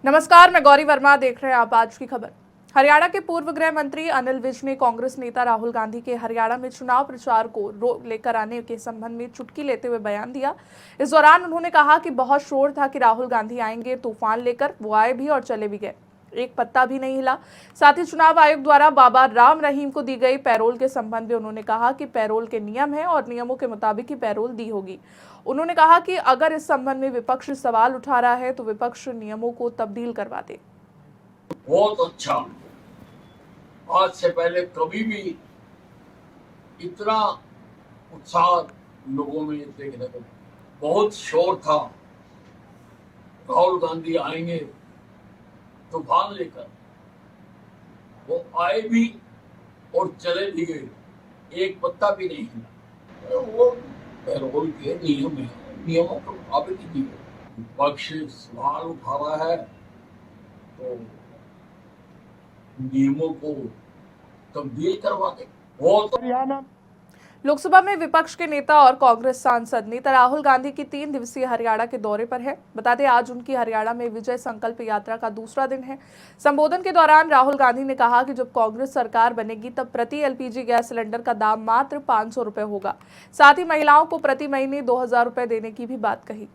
नमस्कार, मैं गौरी वर्मा। देख रहे हैं आप आज की खबर। हरियाणा के पूर्व गृह मंत्री अनिल विज ने कांग्रेस नेता राहुल गांधी के हरियाणा में चुनाव प्रचार को लेकर आने के संबंध में चुटकी लेते हुए बयान दिया। इस दौरान उन्होंने कहा कि बहुत शोर था कि राहुल गांधी आएंगे तूफान लेकर। वो आए भी और चले भी गए, एक पत्ता भी नहीं हिला। साथ ही चुनाव आयोग द्वारा बाबा राम रहीम को दी गई पैरोल के संबंध में उन्होंने कहा कि पैरोल के नियम है और नियमों के मुताबिक ही पैरोल दी होगी। उन्होंने कहा कि अगर इस संबंध में विपक्ष सवाल उठा रहा है तो विपक्ष नियमों को तब्दील करवा दे। बहुत अच्छा, आज से पहले कभी भी इतना उत्साह लोगों में देखने को, बहुत शोर था। राहुल गांधी आएंगे तूफान लेकर। वो आए भी और चले भी गए, एक पत्ता भी नहीं हिला। वो पैरोल के नियम है, नियमों के मुताबिक ही विपक्ष सवाल उठा रहा है तो नियमों को तब्दील करवा दे। हरियाणा लोकसभा में विपक्ष के नेता और कांग्रेस सांसद नेता राहुल गांधी की 3 दिवसीय हरियाणा के दौरे पर है। बता दें, आज उनकी हरियाणा में विजय संकल्प यात्रा का दूसरा दिन है। संबोधन के दौरान राहुल गांधी ने कहा कि जब कांग्रेस सरकार बनेगी तब प्रति एलपीजी गैस सिलेंडर का दाम मात्र 500 रुपए होगा। साथ ही महिलाओं को प्रति महीने 2000 रुपए देने की भी बात कही।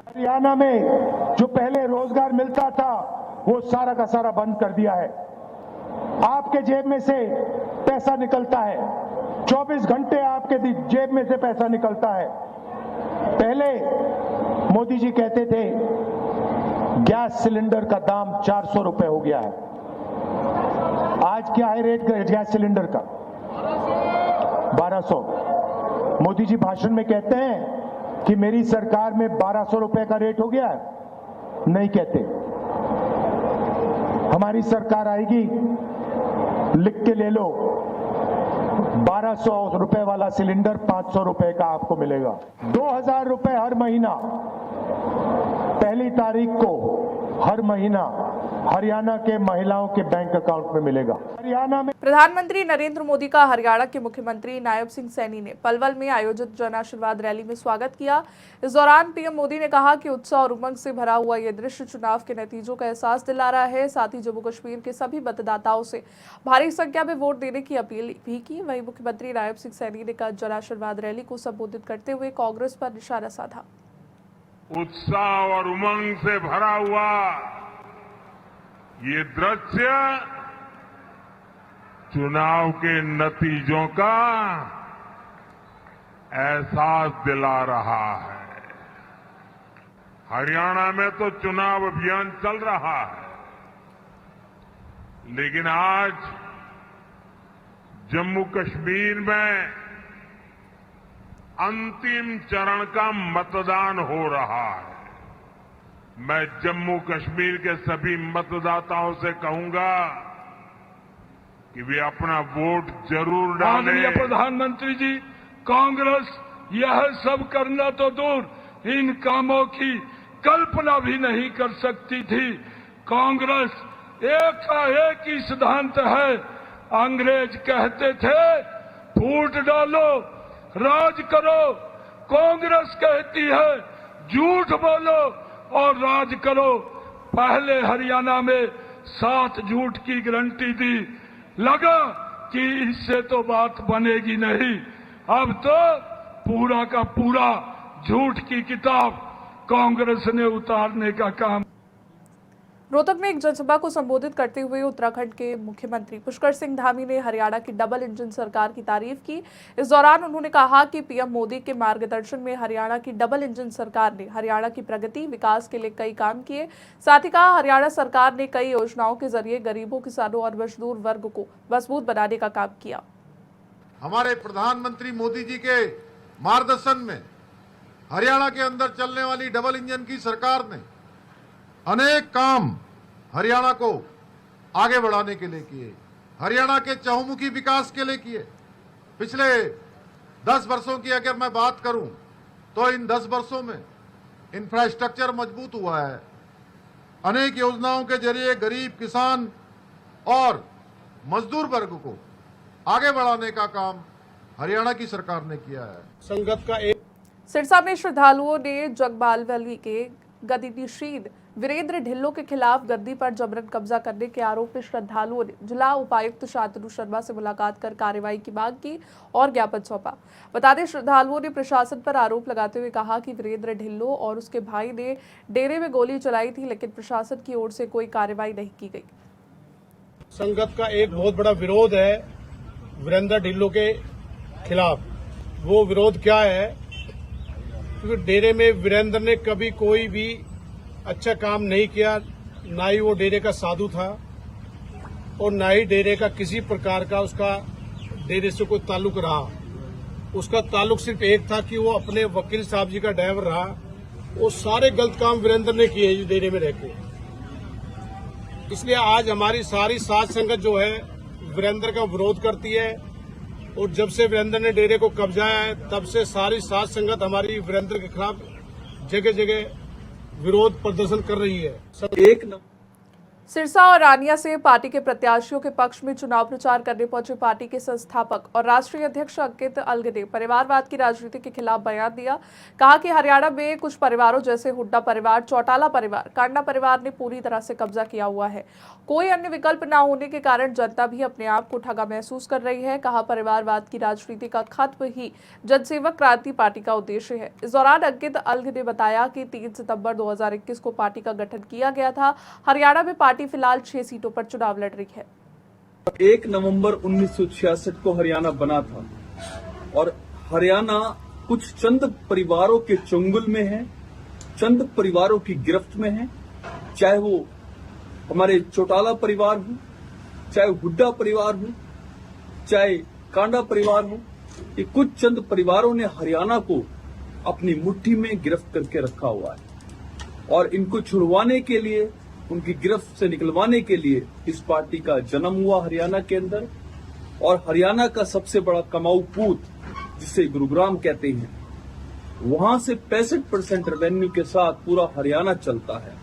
हरियाणा में जो पहले रोजगार मिलता था वो सारा का सारा बंद कर दिया है। आपके जेब में से पैसा निकलता है, 24 घंटे आपके जेब में से पैसा निकलता है। पहले मोदी जी कहते थे गैस सिलेंडर का दाम 400 रुपए हो गया है। आज क्या है रेट गैस सिलेंडर का? 1200। मोदी जी भाषण में कहते हैं कि मेरी सरकार में 1200 रुपए का रेट हो गया है, नहीं कहते। हमारी सरकार आएगी, लिख के ले लो, 1200 रुपए वाला सिलेंडर 500 रुपए का आपको मिलेगा। 2000 रुपए हर महीना, पहली तारीख को हर महीना हरियाणा के महिलाओं के बैंक अकाउंट में मिलेगा। हरियाणा में प्रधानमंत्री नरेंद्र मोदी का हरियाणा के मुख्यमंत्री नायब सिंह सैनी ने पलवल में आयोजित जन आशीर्वाद रैली में स्वागत किया। इस दौरान पीएम मोदी ने कहा कि उत्साह और उमंग से भरा हुआ ये दृश्य चुनाव के नतीजों का एहसास दिला रहा है। साथ ही जम्मू कश्मीर के सभी मतदाताओं से भारी संख्या में वोट देने की अपील भी की। वहीं मुख्यमंत्री नायब सिंह सैनी ने जन आशीर्वाद रैली को संबोधित करते हुए कांग्रेस पर निशाना साधा। उत्साह और उमंग से भरा हुआ ये दृश्य चुनाव के नतीजों का एहसास दिला रहा है। हरियाणा में तो चुनाव अभियान चल रहा है, लेकिन आज जम्मू कश्मीर में अंतिम चरण का मतदान हो रहा है। मैं जम्मू कश्मीर के सभी मतदाताओं से कहूंगा कि वे अपना वोट जरूर डालें। माननीय प्रधानमंत्री जी, कांग्रेस यह सब करना तो दूर, इन कामों की कल्पना भी नहीं कर सकती थी। कांग्रेस एक का एक ही सिद्धांत है। अंग्रेज कहते थे फूट डालो, राज करो। कांग्रेस कहती है झूठ बोलो और राज करो। पहले हरियाणा में 7 झूठ की गारंटी दी, लगा कि इससे तो बात बनेगी नहीं। अब तो पूरा का पूरा झूठ की किताब कांग्रेस ने उतारने का काम। रोहतक में एक जनसभा को संबोधित करते हुए उत्तराखंड के मुख्यमंत्री पुष्कर सिंह धामी ने हरियाणा की डबल इंजन सरकार की तारीफ की। इस दौरान उन्होंने कहा कि पीएम मोदी के मार्गदर्शन में हरियाणा की डबल इंजन सरकार ने हरियाणा की प्रगति विकास के लिए कई काम किए। साथ ही कहा हरियाणा सरकार ने कई योजनाओं के जरिए गरीबों, किसानों और मजदूर वर्ग को मजबूत बनाने का काम किया। हमारे प्रधानमंत्री मोदी जी के मार्गदर्शन में हरियाणा के अंदर चलने वाली डबल इंजन की सरकार ने अनेक काम हरियाणा को आगे बढ़ाने के लिए किए, हरियाणा के चहुमुखी विकास के लिए किए। पिछले 10 वर्षों की अगर मैं बात करूं तो इन 10 वर्षों में इंफ्रास्ट्रक्चर मजबूत हुआ है। अनेक योजनाओं के जरिए गरीब, किसान और मजदूर वर्ग को आगे बढ़ाने का काम हरियाणा की सरकार ने किया है। संगत का एक सिरसा में श्रद्धालुओं ने जगबालवली के गतिशील वीरेंद्र ढिल्लों के खिलाफ गद्दी पर जबरन कब्जा करने के आरोप में श्रद्धालुओं ने जिला उपायुक्त शांतनु शर्मा से मुलाकात कर कार्रवाई की मांग की और ज्ञापन सौंपा। बता दें, श्रद्धालुओं ने प्रशासन पर आरोप लगाते हुए कहा कि वीरेंद्र ढिल्लों और उसके भाई ने डेरे में गोली चलाई थी, लेकिन प्रशासन की ओर से कोई कार्रवाई नहीं की गई। संगत का एक बहुत बड़ा विरोध है वीरेंद्र ढिल्लों के खिलाफ। वो विरोध क्या है? क्योंकि डेरे में वीरेंद्र ने कभी कोई भी अच्छा काम नहीं किया, ना ही वो डेरे का साधु था और ना ही डेरे का किसी प्रकार का उसका डेरे से कोई ताल्लुक रहा। उसका ताल्लुक सिर्फ एक था कि वो अपने वकील साहब जी का ड्राइवर रहा। वो सारे गलत काम वीरेंद्र ने किए इस डेरे में रहकर। इसलिए आज हमारी सारी साध संगत जो है वीरेंद्र का विरोध करती है और जब से वीरेंद्र ने डेरे को कब्जाया है तब से सारी साध संगत हमारी वीरेंद्र के खिलाफ जगह जगह विरोध प्रदर्शन कर रही है। सिरसा और रानिया से पार्टी के प्रत्याशियों के पक्ष में चुनाव प्रचार करने पहुंचे पार्टी के संस्थापक और राष्ट्रीय अध्यक्ष अंकित अलग ने परिवारवाद की राजनीति के खिलाफ बयान दिया। कहा कि हरियाणा में कुछ परिवारों जैसे हुड्डा परिवार, चौटाला परिवार, कांडा परिवार ने पूरी तरह से कब्जा किया हुआ है। कोई अन्य विकल्प न होने के कारण जनता भी अपने आप को ठगा महसूस कर रही है। कहा, परिवारवाद की राजनीति का खत्म ही जनसेवक क्रांति पार्टी का उद्देश्य है। इस दौरान अंकित अलग ने बताया कि 3 सितंबर 2021 को पार्टी का गठन किया गया था। हरियाणा में पार्टी फिलहाल 6 सीटों पर चुनाव लड़ रही है। 1 नवंबर 1966 को हरियाणा बना था और हरियाणा कुछ चंद परिवारों के चंगुल में है, चंद परिवारों की गिरफ्त में है। चाहे वो हमारे चौटाला परिवार हो, चाहे हुड्डा परिवार हो, चाहे कांडा परिवार हो, ये कुछ चंद परिवारों ने हरियाणा को अपनी मुट्ठी में गिरफ्त करके रखा हुआ है और इनको छुड़वाने के लिए, उनकी गिरफ्त से निकलवाने के लिए इस पार्टी का जन्म हुआ हरियाणा के अंदर। और हरियाणा का सबसे बड़ा कमाऊ पूत, जिसे गुरुग्राम कहते हैं, वहां से 65% रेवेन्यू के साथ पूरा हरियाणा चलता है।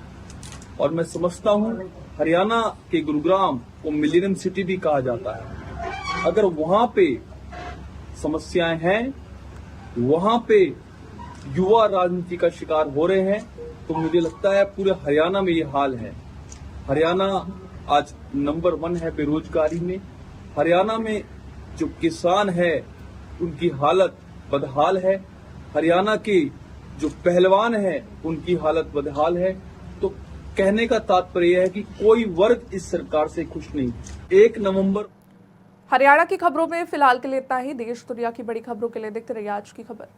और मैं समझता हूं हरियाणा के गुरुग्राम को मिलेनियम सिटी भी कहा जाता है। अगर वहां पे समस्याएं हैं, वहां पे युवा राजनीति का शिकार हो रहे हैं, तो मुझे लगता है पूरे हरियाणा में ये हाल है। हरियाणा आज नंबर 1 है बेरोजगारी में। हरियाणा में जो किसान है उनकी हालत बदहाल है। हरियाणा के जो पहलवान है उनकी हालत बदहाल है। तो कहने का तात्पर्य है कि कोई वर्ग इस सरकार से खुश नहीं। 1 नवंबर। हरियाणा की खबरों में फिलहाल के लिए इतना ही। देश दुनिया की बड़ी खबरों के लिए देखते रहिए आज की खबर।